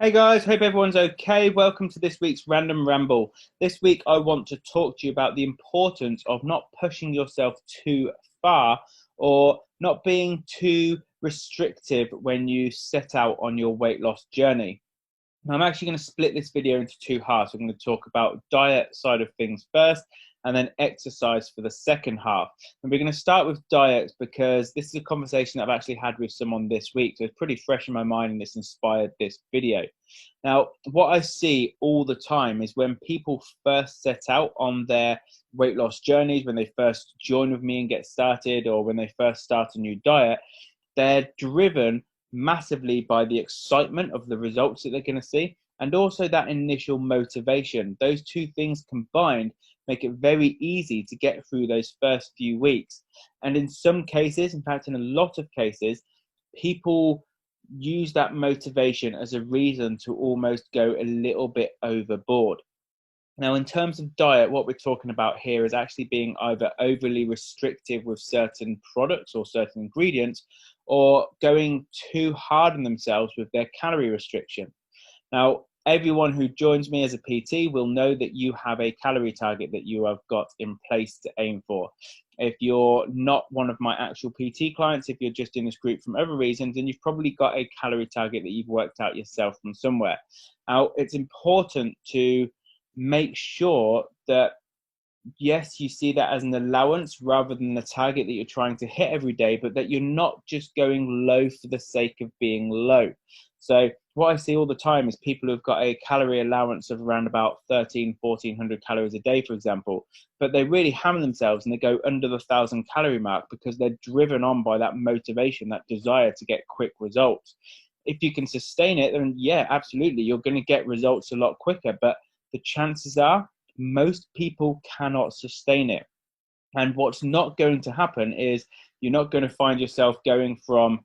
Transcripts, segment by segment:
Hey guys, hope everyone's okay. Welcome to this week's Random Ramble. This week I want to talk to you about the importance of not pushing yourself too far or not being too restrictive when you set out on your weight loss journey. I'm actually going to split this video into two halves. I'm going to talk about diet side of things first and then exercise for the second half. And we're going to start with diet because this is a conversation that I've actually had with someone this week. So it's pretty fresh in my mind and this inspired this video. Now, what I see all the time is when people first set out on their weight loss journeys, when they first join with me and get started, or when they first start a new diet, they're driven massively by the excitement of the results that they're going to see and also that initial motivation. Those two things combined make it very easy to get through those first few weeks. And in some cases, in fact, in a lot of cases, people use that motivation as a reason to almost go a little bit overboard. Now, in terms of diet, what we're talking about here is actually being either overly restrictive with certain products or certain ingredients, or going too hard on themselves with their calorie restriction. Now, everyone who joins me as a PT will know that you have a calorie target that you have got in place to aim for. If you're not one of my actual PT clients, if you're just in this group from other reasons, then you've probably got a calorie target that you've worked out yourself from somewhere. Now, it's important to make sure that yes, you see that as an allowance rather than the target that you're trying to hit every day, but that you're not just going low for the sake of being low. So what I see all the time is people who've got a calorie allowance of around about 1,400 calories a day, for example, but they really hammer themselves and they go under the 1,000 calorie mark because they're driven on by that motivation, that desire to get quick results. If you can sustain it, then yeah, absolutely, you're going to get results a lot quicker, but the chances are most people cannot sustain it. And what's not going to happen is you're not going to find yourself going from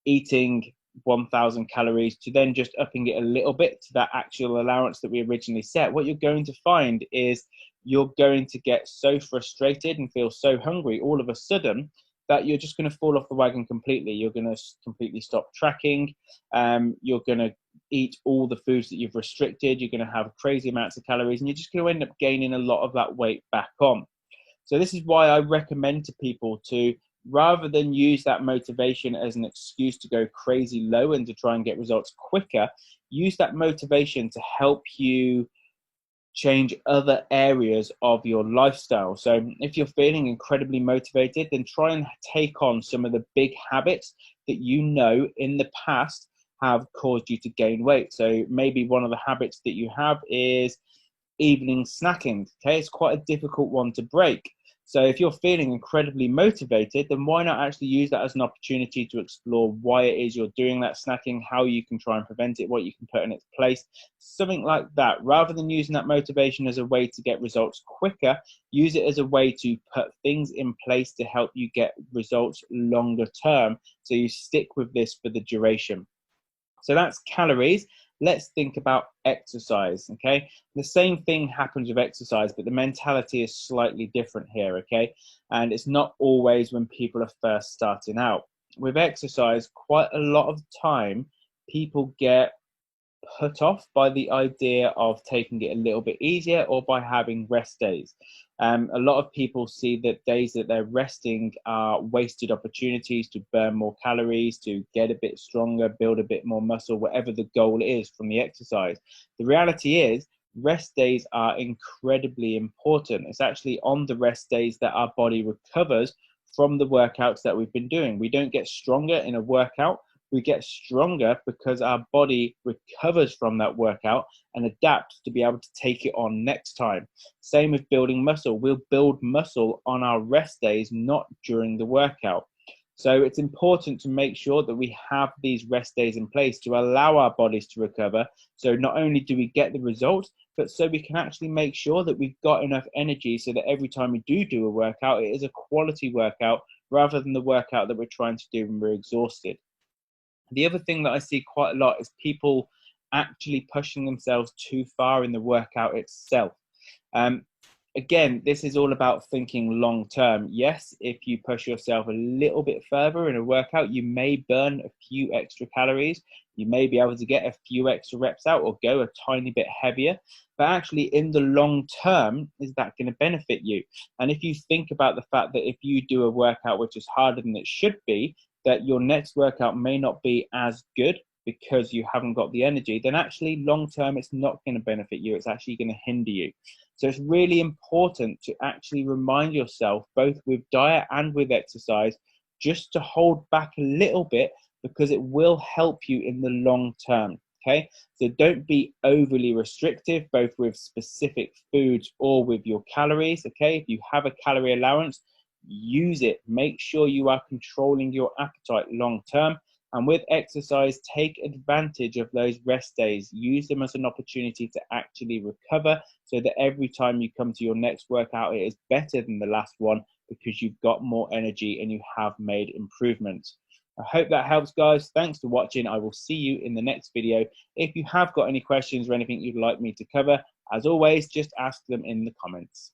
eating 1,000 calories to then just upping it a little bit to that actual allowance that we originally set. What you're going to find is you're going to get so frustrated and feel so hungry all of a sudden that you're just going to fall off the wagon completely. You're going to completely stop tracking. You're going to eat all the foods that you've restricted. You're going to have crazy amounts of calories, and you're just going to end up gaining a lot of that weight back on. So this is why I recommend to people to, rather than use that motivation as an excuse to go crazy low and to try and get results quicker, use that motivation to help you change other areas of your lifestyle. So if you're feeling incredibly motivated, then try and take on some of the big habits that you know in the past have caused you to gain weight. So maybe one of the habits that you have is evening snacking. Okay, it's quite a difficult one to break. So if you're feeling incredibly motivated, then why not actually use that as an opportunity to explore why it is you're doing that snacking, how you can try and prevent it, what you can put in its place, something like that. Rather than using that motivation as a way to get results quicker, use it as a way to put things in place to help you get results longer term, so you stick with this for the duration. So that's calories. Let's think about exercise, okay? The same thing happens with exercise, but the mentality is slightly different here, okay? And it's not always when people are first starting out. With exercise, quite a lot of time, people get put off by the idea of taking it a little bit easier or by having rest days. A lot of people see that days that they're resting are wasted opportunities to burn more calories, to get a bit stronger, build a bit more muscle, whatever the goal is from the exercise. The reality is, rest days are incredibly important. It's actually on the rest days that our body recovers from the workouts that we've been doing. We don't get stronger in a workout. We get stronger because our body recovers from that workout and adapts to be able to take it on next time. Same with building muscle. We'll build muscle on our rest days, not during the workout. So it's important to make sure that we have these rest days in place to allow our bodies to recover. So not only do we get the results, but so we can actually make sure that we've got enough energy so that every time we do a workout, it is a quality workout rather than the workout that we're trying to do when we're exhausted. The other thing that I see quite a lot is people actually pushing themselves too far in the workout itself. again, this is all about thinking long term. Yes, if you push yourself a little bit further in a workout, you may burn a few extra calories. You may be able to get a few extra reps out or go a tiny bit heavier. But actually, in the long term, is that going to benefit you? And if you think about the fact that if you do a workout which is harder than it should be, that your next workout may not be as good because you haven't got the energy, then actually long term, it's not going to benefit you. It's actually going to hinder you. So it's really important to actually remind yourself, both with diet and with exercise, just to hold back a little bit, because it will help you in the long term. Okay, so don't be overly restrictive, both with specific foods or with your calories. Okay, if you have a calorie allowance, use it. Make sure you are controlling your appetite long term. And with exercise, take advantage of those rest days. Use them as an opportunity to actually recover, so that every time you come to your next workout, it is better than the last one, because you've got more energy and you have made improvements. I hope that helps, guys. Thanks for watching. I will see you in the next video. If you have got any questions or anything you'd like me to cover, as always, just ask them in the comments.